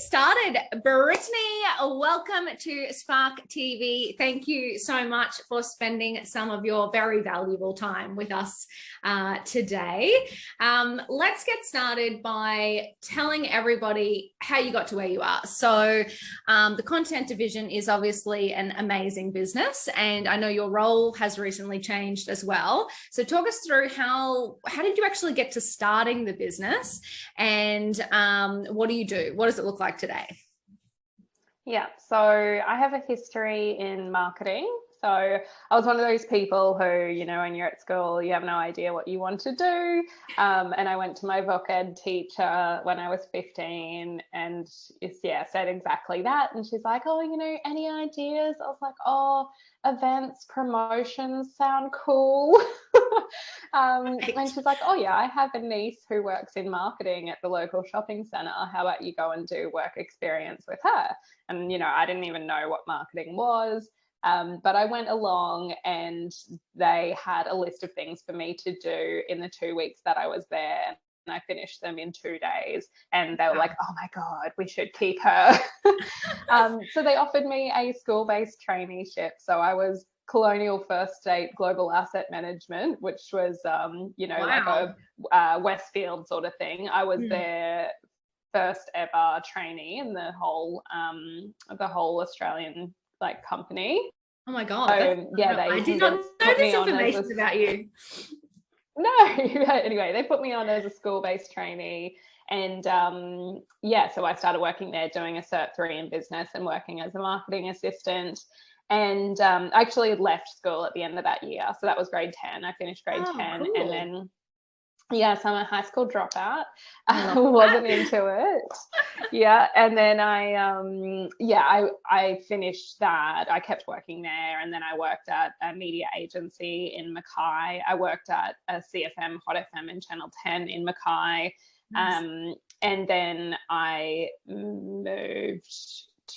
started. Brittany, welcome to Spark TV. Thank you so much for spending some of your very valuable time with us today. Let's get started by telling everybody how you got to where you are. So the content division is obviously an amazing business, and I know your role has recently changed as well. So talk us through how did you actually get to starting the business, and what do you do? What does it look like today? Yeah, so I have a history in marketing. So I was one of those people who, you know, when you're at school, you have no idea what you want to do. And I went to my voc ed teacher when I was 15 and said exactly that. And she's like, oh, you know, any ideas? I was like, oh, events, promotions sound cool. And she's like, oh yeah, I have a niece who works in marketing at the local shopping centre. How about you go and do work experience with her? And, you know, I didn't even know what marketing was. But I went along and they had a list of things for me to do in the 2 weeks that I was there. And I finished them in 2 days. And they were like, oh my God, we should keep her. So they offered me a school-based traineeship. So I was Colonial First State Global Asset Management, which was, like a Westfield sort of thing. I was their first ever trainee in the whole Australian company. Oh my God. So, I did not know this information about you. No, anyway, they put me on as a school-based trainee. And so I started working there doing a Cert 3 in business and working as a marketing assistant. And I actually left school at the end of that year. So that was grade 10. I finished grade 10. Cool. And then, so I'm a high school dropout. Wasn't into it. Yeah. And then I finished that. I kept working there. And then I worked at a media agency in Mackay. I worked at a CFM, Hot FM and Channel 10 in Mackay. Nice. And then I moved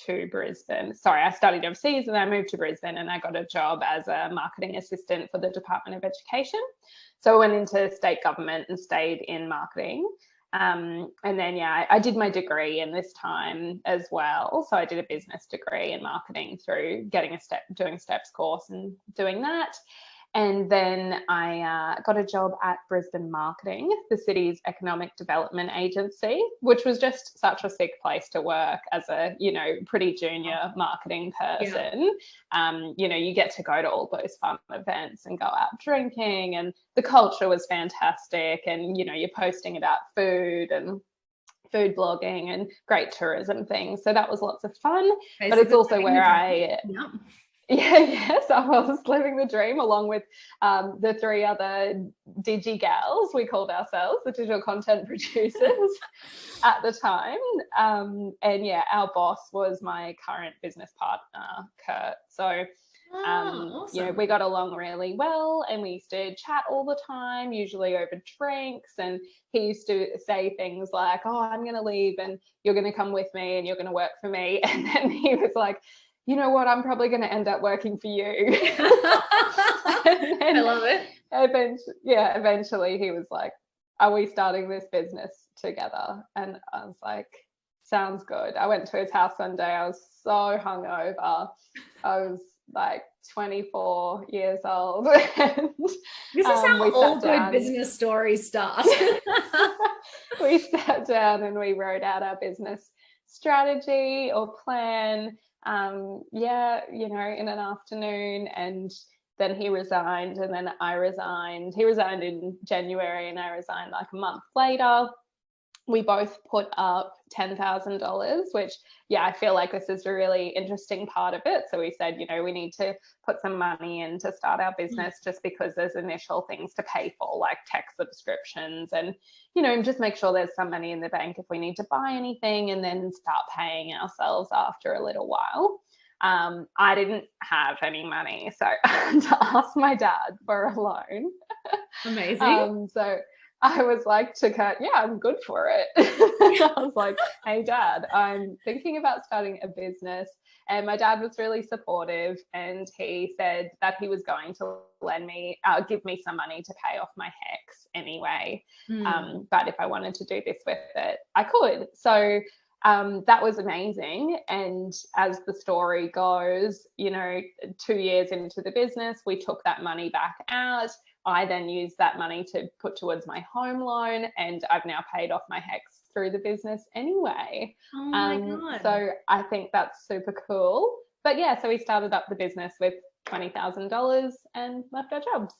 to Brisbane. Sorry, I studied overseas and I moved to Brisbane and I got a job as a marketing assistant for the Department of Education. So I went into state government and stayed in marketing. And then, I did my degree in this time as well. So I did a business degree in marketing through doing a STEPS course and doing that. And then I got a job at Brisbane Marketing, the city's economic development agency, which was just such a sick place to work as a, pretty junior marketing person. Yeah. You get to go to all those fun events and go out drinking, and the culture was fantastic. And, you're posting about food and food blogging and great tourism things. So that was lots of fun. But it's also where Yes, I was living the dream along with the 3 other digi gals, we called ourselves, the digital content producers at the time. Our boss was my current business partner, Kurt. So, awesome. We got along really well and we used to chat all the time, usually over drinks. And he used to say things like, oh, I'm going to leave and you're going to come with me and you're going to work for me. And then he was like, you know what, I'm probably going to end up working for you. I love it. Eventually he was like, are we starting this business together? And I was like, sounds good. I went to his house one day. I was so hungover. I was like 24 years old. And, this is how all good business stories start. We sat down and we wrote out our business strategy or plan. In an afternoon, and then he resigned and then I resigned. He resigned in January and I resigned like a month later. We both put up $10,000, which, I feel like this is a really interesting part of it. So we said, we need to put some money in to start our business just because there's initial things to pay for, like tech subscriptions and, just make sure there's some money in the bank if we need to buy anything, and then start paying ourselves after a little while. I didn't have any money, so I had to ask my dad for a loan. Amazing. So I was like to Kurt, I'm good for it. I was like, hey, Dad, I'm thinking about starting a business. And my dad was really supportive, and he said that he was going to give me some money to pay off my HECS anyway. But if I wanted to do this with it, I could. So that was amazing. And as the story goes, 2 years into the business, we took that money back out. I then used that money to put towards my home loan, and I've now paid off my HECS through the business anyway. Oh my God. So I think that's super cool. But yeah, so we started up the business with $20,000 and left our jobs.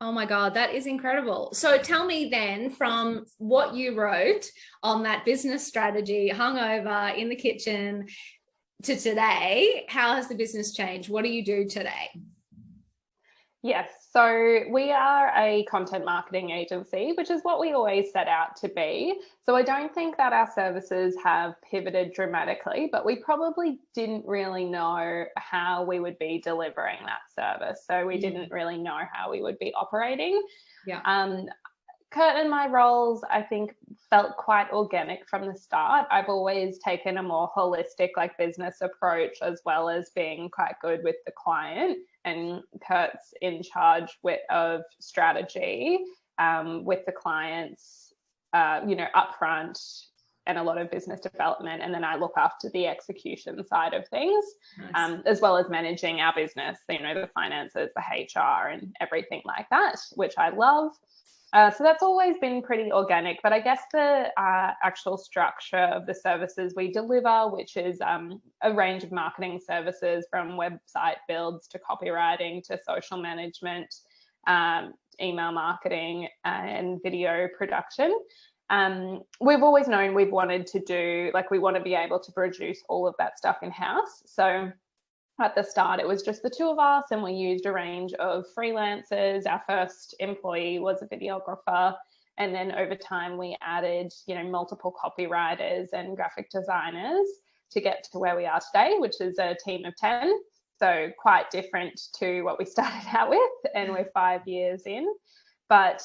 Oh my God, that is incredible. So tell me then, from what you wrote on that business strategy, hungover in the kitchen, to today, how has the business changed? What do you do today? Yes, so we are a content marketing agency, which is what we always set out to be. So I don't think that our services have pivoted dramatically, but we probably didn't really know how we would be delivering that service. So we didn't really know how we would be operating. Yeah. Kurt and my roles, I think, felt quite organic from the start. I've always taken a more holistic, business approach, as well as being quite good with the client. And Kurt's in charge of strategy with the clients, upfront, and a lot of business development. And then I look after the execution side of things, nice. As well as managing our business, the finances, the HR, and everything like that, which I love. So that's always been pretty organic, but I guess the actual structure of the services we deliver, which is a range of marketing services from website builds to copywriting to social management, email marketing, and video production. We've always known we've wanted to do, we want to be able to produce all of that stuff in-house. So at the start, it was just the two of us, and we used a range of freelancers. Our first employee was a videographer, and then over time we added, multiple copywriters and graphic designers to get to where we are today, which is a team of 10. So quite different to what we started out with, and we're 5 years in. But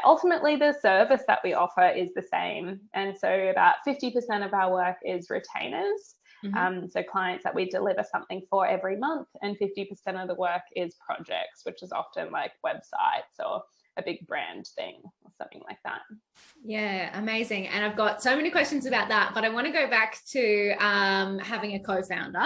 ultimately the service that we offer is the same. And so about 50% of our work is retainers. Mm-hmm. So clients that we deliver something for every month, and 50% of the work is projects, which is often websites or a big brand thing or something like that. Yeah, amazing. And I've got so many questions about that, but I want to go back to having a co-founder.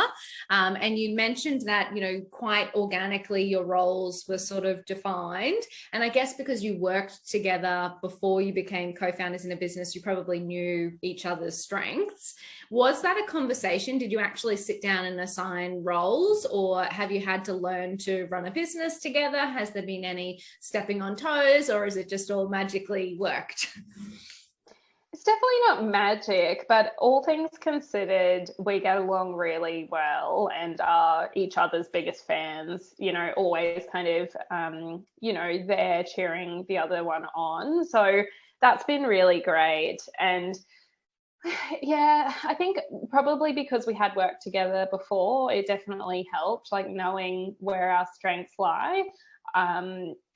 And you mentioned that, quite organically your roles were sort of defined. And I guess because you worked together before you became co-founders in a business, you probably knew each other's strengths. Was that a conversation? Did you actually sit down and assign roles, or have you had to learn to run a business together? Has there been any stepping on toes, or is it just all magically worked? It's definitely not magic, but all things considered, we get along really well and are each other's biggest fans, always kind of, there cheering the other one on. So that's been really great. And yeah, I think probably because we had worked together before, it definitely helped, knowing where our strengths lie.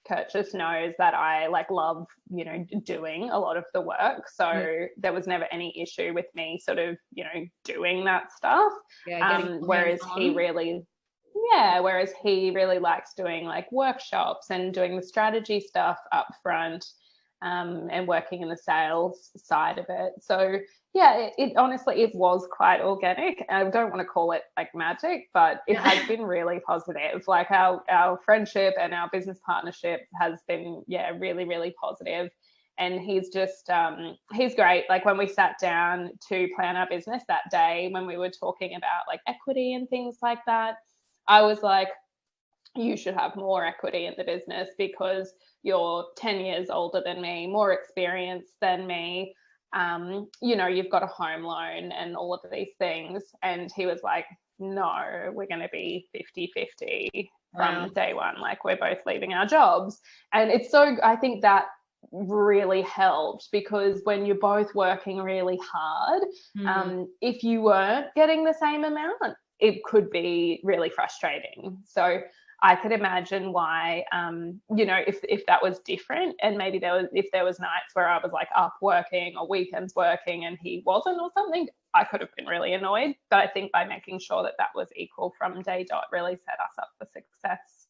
Kurt just knows that I love, doing a lot of the work. So there was never any issue with me sort of, doing that stuff. Yeah, whereas he really likes doing workshops and doing the strategy stuff up front. And working in the sales side of it. So yeah, it honestly, it was quite organic. I don't want to call it magic, but it has been really positive. Our friendship and our business partnership has been, really, really positive. And he's just, he's great. When we sat down to plan our business that day, when we were talking about equity and things like that, I was like, you should have more equity in the business because you're 10 years older than me, more experienced than me. You've got a home loan and all of these things. And he was like, no, we're going to be 50-50 from day one. We're both leaving our jobs. And I think that really helped, because when you're both working really hard, if you weren't getting the same amount, it could be really frustrating. So I could imagine why, if that was different, and maybe if there was nights where I was up working or weekends working and he wasn't or something, I could have been really annoyed. But I think by making sure that was equal from day dot really set us up for success.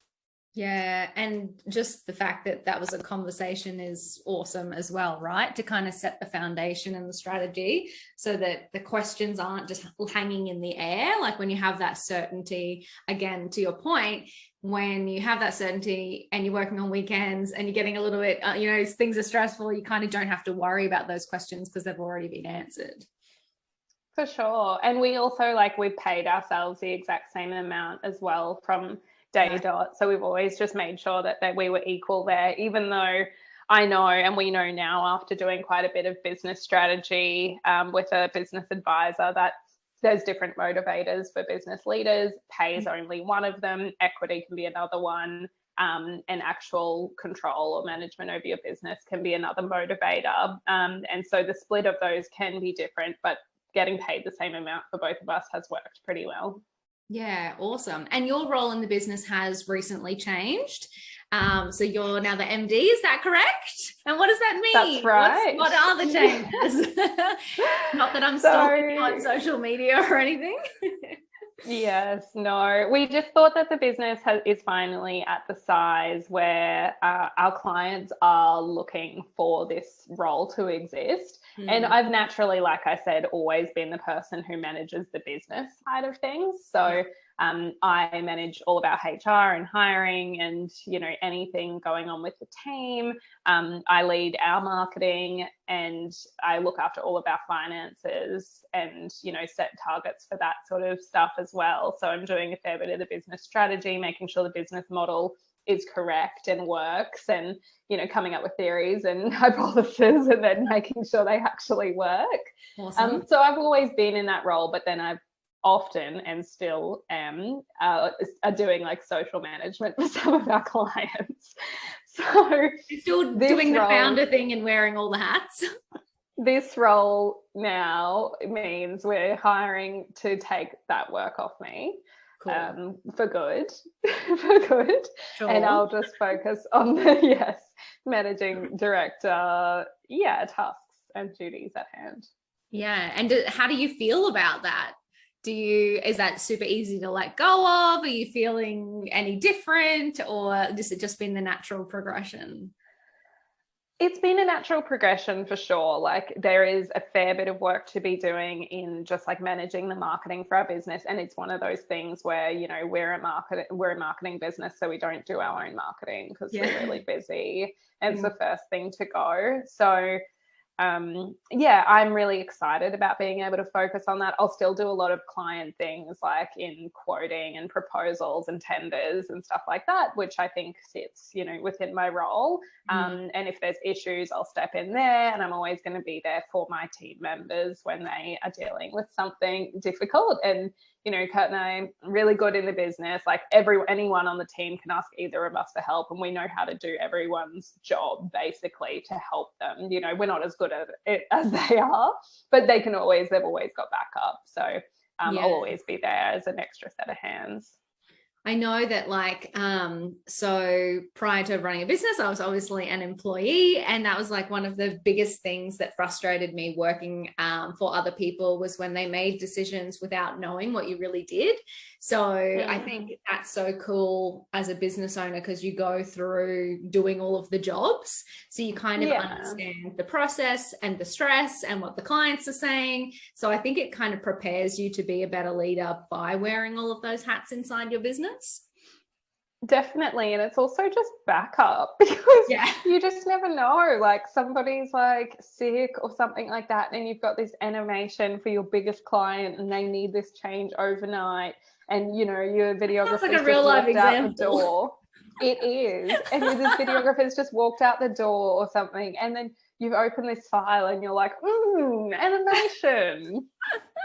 Yeah, and just the fact that that was a conversation is awesome as well, right? To kind of set the foundation and the strategy so that the questions aren't just hanging in the air. Like when you have that certainty, again, to your point, when you have that certainty and you're working on weekends and you're getting a little bit, things are stressful, you kind of don't have to worry about those questions because they've already been answered. For sure. And we also we've paid ourselves the exact same amount as well from day dot. So we've always just made sure that we were equal there, even though I know, and we know now after doing quite a bit of business strategy with a business advisor, that there's different motivators for business leaders. Pay is only one of them. Equity can be another one. And actual control or management over your business can be another motivator. And so the split of those can be different, but getting paid the same amount for both of us has worked pretty well. Yeah, awesome. And your role in the business has recently changed. So you're now the MD, is that correct? And what does that mean? That's right. What are the changes? Not that I'm stalking you on social media or anything. Yes, no, we just thought that the business is finally at the size where our clients are looking for this role to exist. And I've naturally, like I said, always been the person who manages the business side of things. So I manage all of our HR and hiring and, anything going on with the team. I lead our marketing and I look after all of our finances and, set targets for that sort of stuff as well. So I'm doing a fair bit of the business strategy, making sure the business model is correct and works, and coming up with theories and hypotheses and then making sure they actually work. Awesome. So I've always been in that role, but then I've often and still am are doing social management for some of our clients. So you're still doing the founder thing and wearing all the hats. This role now means we're hiring to take that work off me. Cool. For good. Sure. And I'll just focus on the managing director tasks and duties at hand. Yeah. And how do you feel about that? Is that super easy to let go of? Are you feeling any different, or has it just been the natural progression? It's been a natural progression for sure. There is a fair bit of work to be doing in just managing the marketing for our business. And it's one of those things where, we're a marketing business, so we don't do our own marketing because we're really busy. It's the first thing to go. So I'm really excited about being able to focus on that. I'll still do a lot of client things in quoting and proposals and tenders and stuff like that, which I think sits, within my role. And if there's issues, I'll step in there, and I'm always going to be there for my team members when they are dealing with something difficult. And Kurt and I are really good in the business. Anyone on the team can ask either of us for help, and we know how to do everyone's job basically to help them. We're not as good at it as they are, but they've always got backup. So I'll always be there as an extra set of hands. I know that so prior to running a business, I was obviously an employee, and that was one of the biggest things that frustrated me working for other people was when they made decisions without knowing what you really did. So I think that's so cool as a business owner, because you go through doing all of the jobs. So you kind of understand the process and the stress and what the clients are saying. So I think it kind of prepares you to be a better leader by wearing all of those hats inside your business. Definitely. And it's also just backup, because you just never know, somebody's sick or something like that, and you've got this animation for your biggest client and they need this change overnight, and your videographer's just walked out the door. It is. And this videographer's just walked out the door or something, and then you've opened this file and you're animation.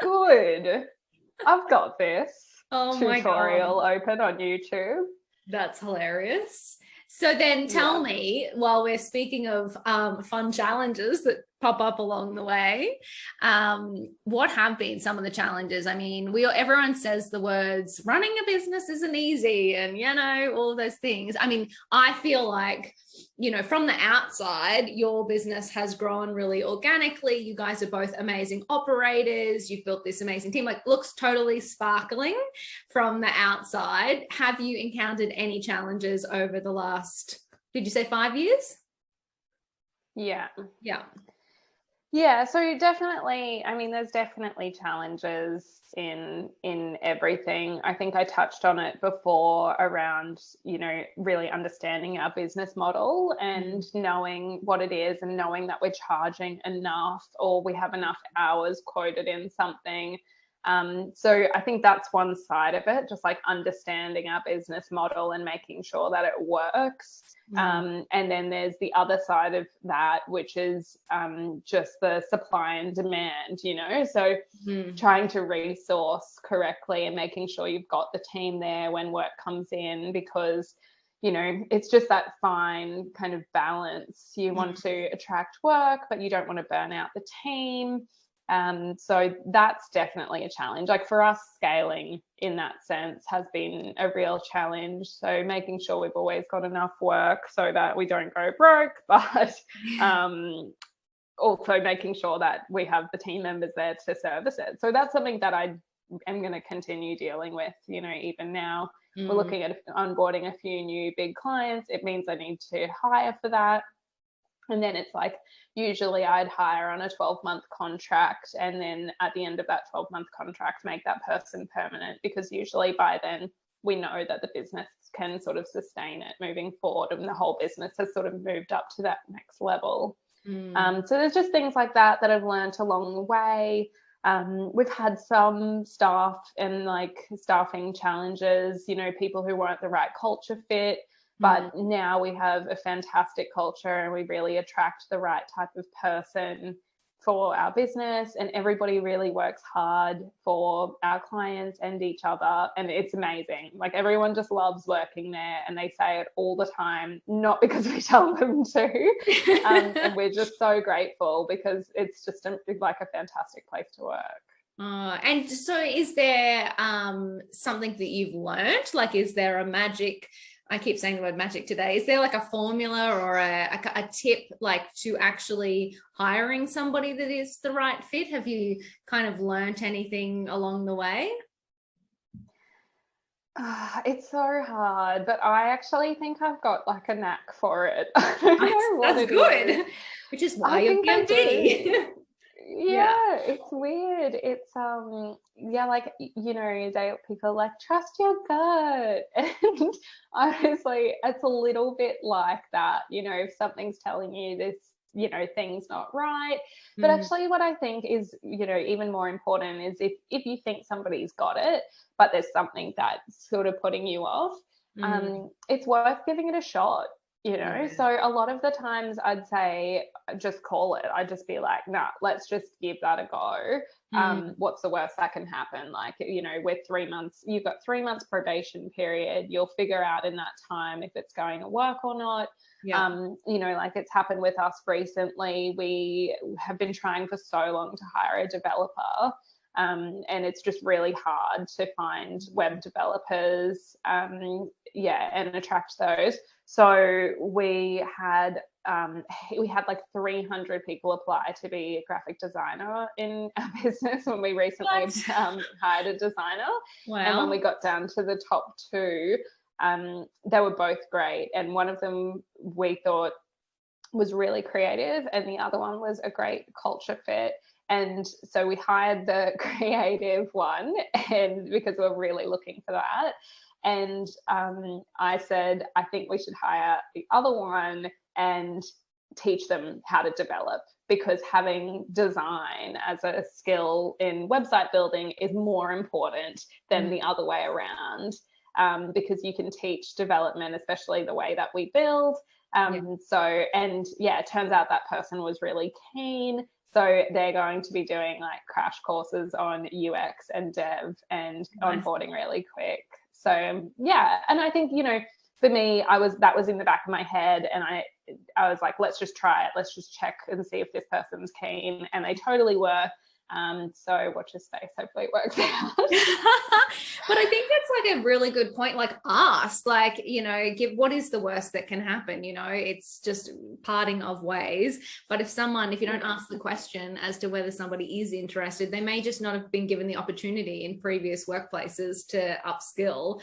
Good. I've got this. Tutorial open on YouTube. That's hilarious. So then tell me, while we're speaking of fun challenges that pop up along the way. What have been some of the challenges? I mean, everyone says the words running a business isn't easy and, you know, all those things. I mean, I feel like, you know, from the outside, your business has grown really organically. You guys are both amazing operators. You've built this amazing team, like looks totally sparkling from the outside. Have you encountered any challenges over the last, did you say 5 years? Yeah. Yeah, so definitely, I mean, there's definitely challenges in everything. I think I touched on it before around, you know, really understanding our business model and knowing what it is and knowing that we're charging enough or we have enough hours quoted in something. So I think that's one side of it, just like understanding our business model and making sure that it works. And then there's the other side of that, which is just the supply and demand, you know, so trying to resource correctly and making sure you've got the team there when work comes in, because, you know, it's just that fine kind of balance. You want to attract work, but you don't want to burn out the team. So that's definitely a challenge. Like for us, scaling in that sense has been a real challenge. So making sure we've always got enough work so that we don't go broke, but also making sure that we have the team members there to service it. So that's something that I am going to continue dealing with, you know, even now. We're looking at onboarding a few new big clients. It means I need to hire for that. And then it's like, usually I'd hire on a 12-month contract, and then at the end of that 12-month contract, make that person permanent, because usually by then we know that the business can sort of sustain it moving forward, and the whole business has sort of moved up to that next level. So there's just things like that I've learned along the way. We've had some staff and like staffing challenges, you know, people who weren't the right culture fit. But now we have a fantastic culture and we really attract the right type of person for our business, and everybody really works hard for our clients and each other, and it's amazing. Like everyone just loves working there, and they say it all the time, not because we tell them to, and we're just so grateful because it's just like a fantastic place to work. And so is there something that you've learned? Like, is there a magic, I keep saying the word magic today, is there like a formula or a tip like to actually hiring somebody that is the right fit? Have you kind of learnt anything along the way? It's so hard, but I actually think I've got like a knack for it. I don't know what That's good, which is why you're PMD. Yeah, it's weird. It's like, you know, people like trust your gut, and honestly, it's a little bit like that. You know, if something's telling you this, you know, thing's not right. But actually, what I think is, you know, even more important is if you think somebody's got it, but there's something that's sort of putting you off, it's worth giving it a shot. You know, so a lot of the times I'd say just call it. I'd just be like, nah, let's just give that a go. What's the worst that can happen? Like, you know, we're 3 months, you've got 3 months probation period. You'll figure out in that time if it's going to work or not. You know, like it's happened with us recently. We have been trying for so long to hire a developer. And it's just really hard to find web developers, and attract those. So we had like 300 people apply to be a graphic designer in our business when we recently hired a designer. Wow. And when we got down to the top 2, they were both great. And one of them we thought was really creative, and the other one was a great culture fit. And so we hired the creative one, and because we're really looking for that. And I said, I think we should hire the other one and teach them how to develop, because having design as a skill in website building is more important than the other way around, because you can teach development, especially the way that we build. It turns out that person was really keen. So they're going to be doing like crash courses on UX and dev and onboarding really quick. So, and I think, you know, for me, that was in the back of my head, and I was like, let's just try it. Let's just check and see if this person's keen. And they totally were. So watch your space. Hopefully it works out. But I think that's like a really good point. Like, ask, like, you know, what is the worst that can happen? You know, it's just parting of ways. But if you don't ask the question as to whether somebody is interested, they may just not have been given the opportunity in previous workplaces to upskill.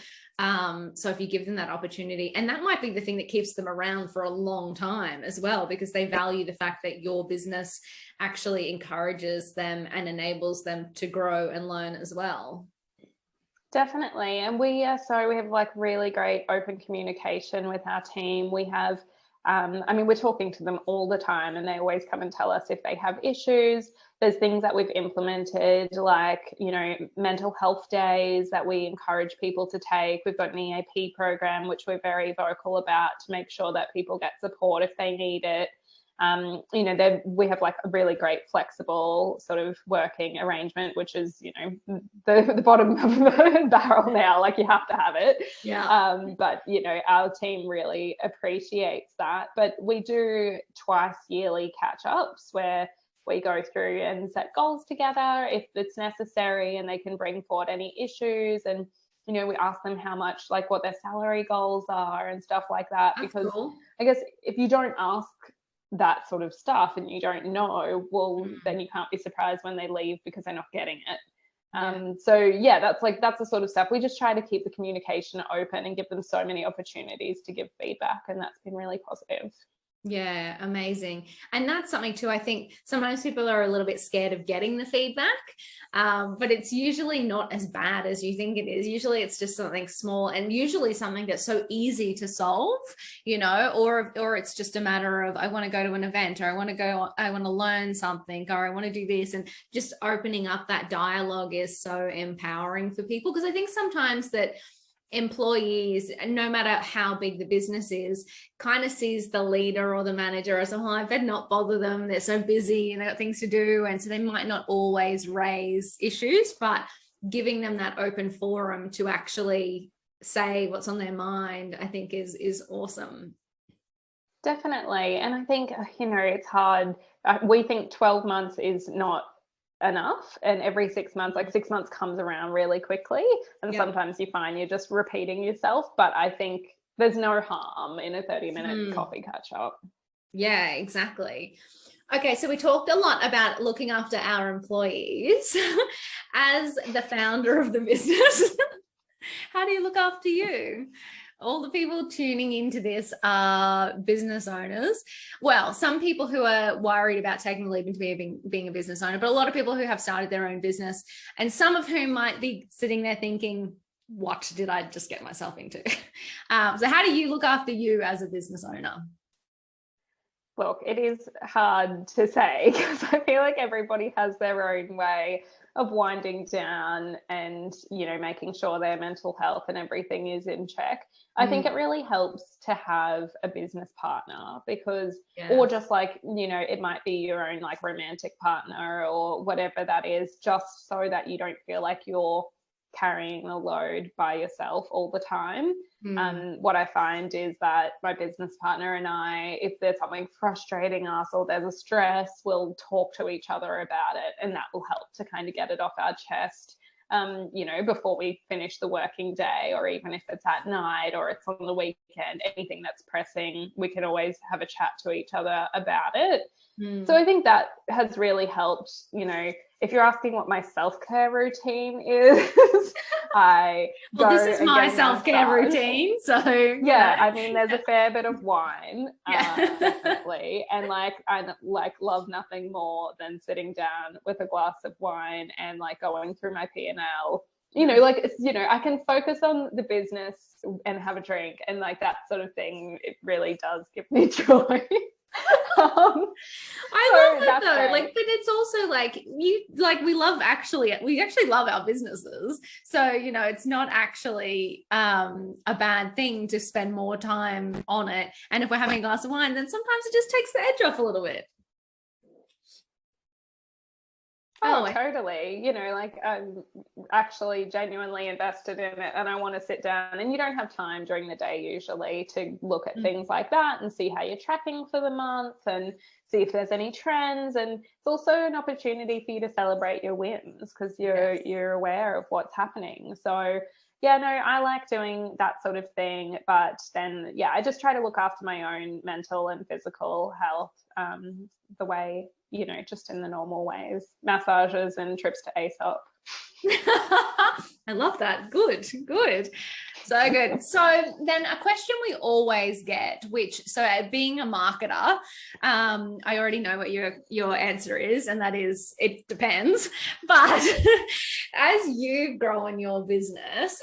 So if you give them that opportunity, and that might be the thing that keeps them around for a long time as well, because they value the fact that your business actually encourages them and enables them to grow and learn as well. Definitely. And we have like really great open communication with our team. We have, we're talking to them all the time, and they always come and tell us if they have issues. There's things that we've implemented, like, you know, mental health days that we encourage people to take. We've got an EAP program, which we're very vocal about, to make sure that people get support if they need it. You know, we have like a really great flexible sort of working arrangement, which is, you know, the bottom of the barrel now, like you have to have it. Yeah. But, you know, our team really appreciates that. But we do twice yearly catch-ups where we go through and set goals together if it's necessary, and they can bring forward any issues. And, you know, we ask them how much, like what their salary goals are and stuff like that. That's because cool. I guess if you don't ask that sort of stuff and you don't know, well, then you can't be surprised when they leave because they're not getting it. So yeah, that's the sort of stuff. We just try to keep the communication open and give them so many opportunities to give feedback, and that's been really positive. Yeah, amazing. And that's something too, I think sometimes people are a little bit scared of getting the feedback, but it's usually not as bad as you think it is. Usually it's just something small, and usually something that's so easy to solve, you know, or it's just a matter of, I want to go to an event, or I want to learn something, or I want to do this. And just opening up that dialogue is so empowering for people, because I think sometimes that employees, no matter how big the business is, kind of sees the leader or the manager as, oh, I better not bother them, they're so busy and they've got things to do, and so they might not always raise issues. But giving them that open forum to actually say what's on their mind, I think is awesome. Definitely. And I think, you know, it's hard. We think 12 months is not enough, and every 6 months, like 6 months comes around really quickly, and sometimes you find you're just repeating yourself. But I think there's no harm in a 30-minute coffee catch up. Yeah, exactly. Okay, so we talked a lot about looking after our employees. As the founder of the business, how do you look after you? All the people tuning into this are business owners. Well, some people who are worried about taking the leap into being a business owner, but a lot of people who have started their own business, and some of whom might be sitting there thinking, what did I just get myself into? So how do you look after you as a business owner? Look, it is hard to say, because I feel like everybody has their own way of winding down and, you know, making sure their mental health and everything is in check. I think it really helps to have a business partner, because, or just like, you know, it might be your own like romantic partner or whatever that is, just so that you don't feel like you're carrying the load by yourself all the time. What I find is that my business partner and I, if there's something frustrating us or there's a stress, we'll talk to each other about it, and that will help to kind of get it off our chest, you know, before we finish the working day, or even if it's at night or it's on the weekend, anything that's pressing, we can always have a chat to each other about it. So I think that has really helped. You know, if you're asking what my self-care routine is, this is my self-care routine. So yeah, I mean, there's a fair bit of wine, definitely, and like I like love nothing more than sitting down with a glass of wine and like going through my P&L. You know, like, it's, you know, I can focus on the business and have a drink, and like that sort of thing. It really does give me joy. I love it though. Great. Like, but it's also like we actually love our businesses. So, you know, it's not actually a bad thing to spend more time on it. And if we're having a glass of wine, then sometimes it just takes the edge off a little bit. Oh, totally. You know, like I'm actually genuinely invested in it and I want to sit down, and you don't have time during the day usually to look at things like that and see how you're tracking for the month and see if there's any trends. And it's also an opportunity for you to celebrate your wins because you're aware of what's happening. So yeah, no, I like doing that sort of thing. But then, yeah, I just try to look after my own mental and physical health the way, you know, just in the normal ways, massages and trips to ASOP. I love that. Good, good. So good. So then a question we always get, which, so being a marketer, I already know what your answer is, and that is it depends. But as you grow in your business,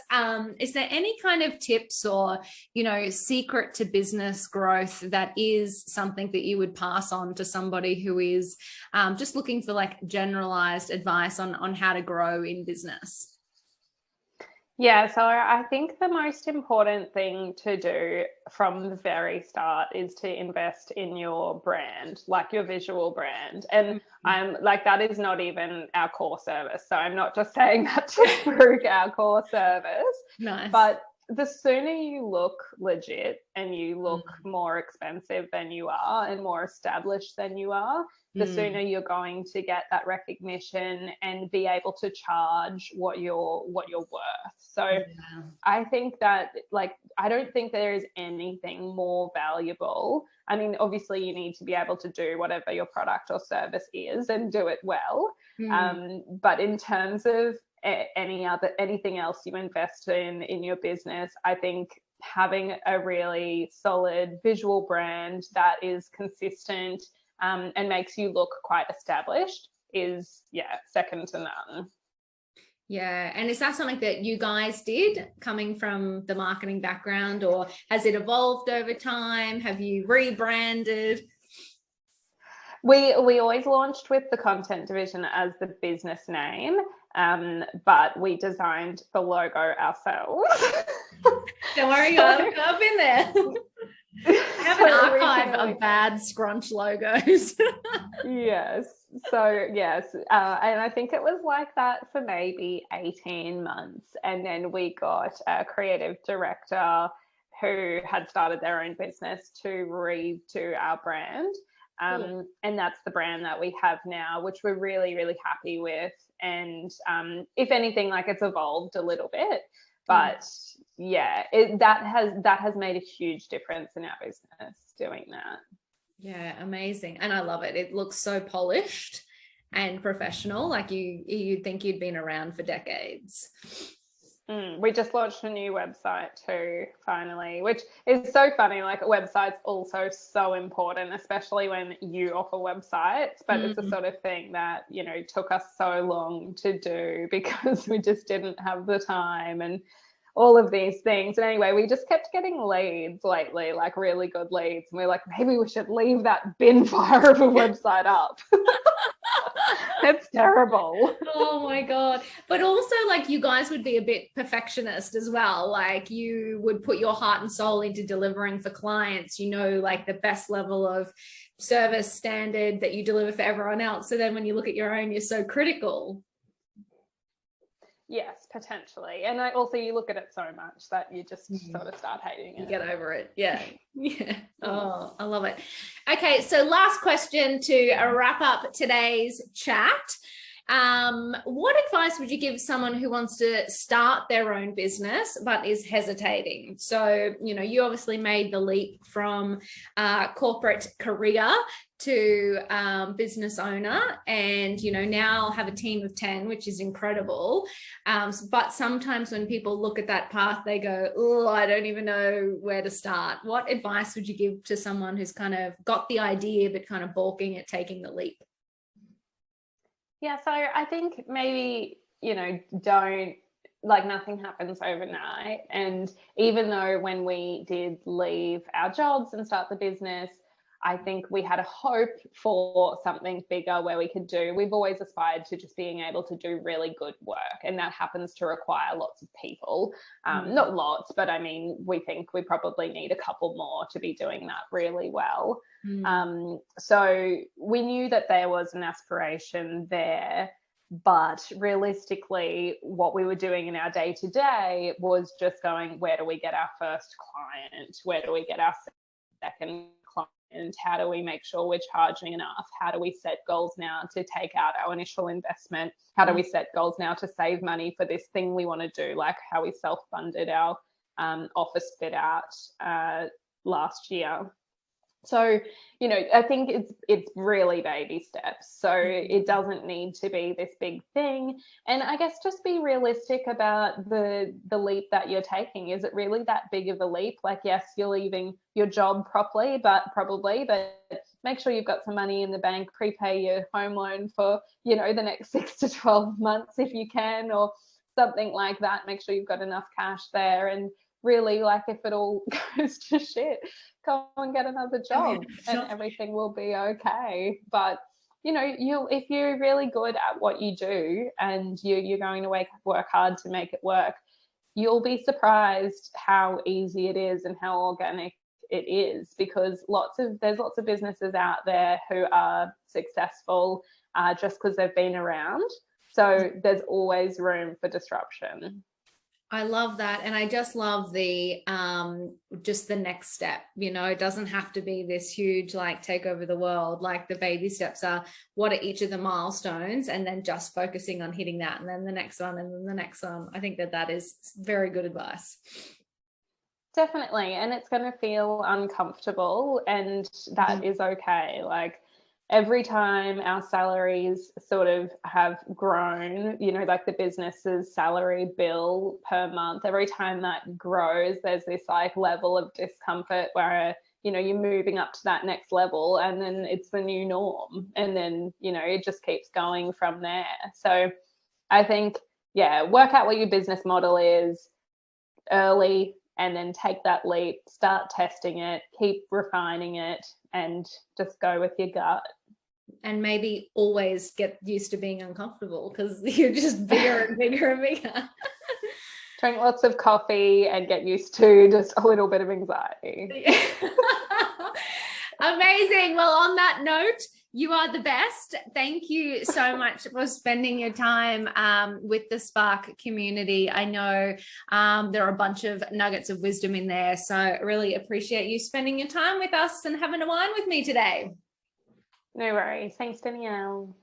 is there any kind of tips or, you know, secret to business growth that is something that you would pass on to somebody who is just looking for like generalized advice on how to grow in business? Yeah, so I think the most important thing to do from the very start is to invest in your brand, like your visual brand. And I'm like, that is not even our core service. So I'm not just saying that to spruik our core service. Nice. But the sooner you look legit and you look more expensive than you are and more established than you are, the sooner you're going to get that recognition and be able to charge what you're worth. So I think that, like, I don't think there is anything more valuable. I mean, obviously you need to be able to do whatever your product or service is and do it well. But in terms of anything else you invest in your business, I think having a really solid visual brand that is consistent and makes you look quite established is, second to none. Yeah. And is that something that you guys did coming from the marketing background, or has it evolved over time? Have you rebranded? We always launched with the content division as the business name, but we designed the logo ourselves. Don't worry, I've been there. I have an archive of bad scrunch logos. Yes. So yes, and I think it was like that for maybe 18 months, and then we got a creative director who had started their own business to redo our brand. And that's the brand that we have now, which we're really, really happy with. And if anything, like, it's evolved a little bit, but that has made a huge difference in our business doing that. Yeah, amazing. And I love it. It looks so polished and professional. Like you'd think you'd been around for decades. We just launched a new website too, finally, which is so funny. Like, a website's also so important, especially when you offer websites, but it's the sort of thing that, you know, took us so long to do because we just didn't have the time and all of these things. And anyway, we just kept getting leads lately, like really good leads. And we're like, maybe we should leave that bin fire of a website up. It's terrible. Oh my God. But also, like, you guys would be a bit perfectionist as well. Like, you would put your heart and soul into delivering for clients, you know, like the best level of service standard that you deliver for everyone else. So then when you look at your own, you're so critical. Yes, potentially. And you look at it so much that you just sort of start hating it. You get over it. Yeah. Yeah. Oh, I love it. Okay. So last question to wrap up today's chat. What advice would you give someone who wants to start their own business but is hesitating? So, you know, you obviously made the leap from corporate career to business owner, and, you know, now have a team of 10, which is incredible. But sometimes when people look at that path, they go, oh, I don't even know where to start. What advice would you give to someone who's kind of got the idea but kind of balking at taking the leap? Yeah, so I think maybe, you know, nothing happens overnight. And even though when we did leave our jobs and start the business, I think we had a hope for something bigger where we've always aspired to just being able to do really good work. And that happens to require lots of people, not lots, but I mean, we think we probably need a couple more to be doing that really well. So we knew that there was an aspiration there. But realistically, what we were doing in our day to day was just going, where do we get our first client? Where do we get our second client? How do we make sure we're charging enough? How do we set goals now to take out our initial investment? How do we set goals now to save money for this thing we want to do? Like how we self-funded our office fit out last year. So, you know, I think it's really baby steps. So it doesn't need to be this big thing. And I guess just be realistic about the leap that you're taking. Is it really that big of a leap? Like, yes, you're leaving your job probably, but make sure you've got some money in the bank, prepay your home loan for, you know, the next 6 to 12 months if you can, or something like that. Make sure you've got enough cash there. And really, like, if it all goes to shit, go and get another job and everything will be okay. But, you know, if you're really good at what you do and you're going to work hard to make it work, you'll be surprised how easy it is and how organic it is, because there's lots of businesses out there who are successful just because they've been around. So there's always room for disruption. I love that. And I just love the just the next step. You know, it doesn't have to be this huge, like, take over the world. Like, the baby steps are, what are each of the milestones, and then just focusing on hitting that, and then the next one, and then the next one. I think that is very good advice. Definitely. And it's going to feel uncomfortable, and that is okay. Like, every time our salaries sort of have grown, you know, like the business's salary bill per month, every time that grows, there's this like level of discomfort where, you know, you're moving up to that next level, and then it's the new norm. And then, you know, it just keeps going from there. So I think, yeah, work out what your business model is early, and then take that leap, start testing it, keep refining it, and just go with your gut. And maybe always get used to being uncomfortable, because you're just bigger and bigger and bigger. Drink lots of coffee and get used to just a little bit of anxiety. Amazing. Well, on that note, you are the best. Thank you so much for spending your time with the Spark community. I know there are a bunch of nuggets of wisdom in there. So I really appreciate you spending your time with us and having a wine with me today. No worries. Thanks, Danielle.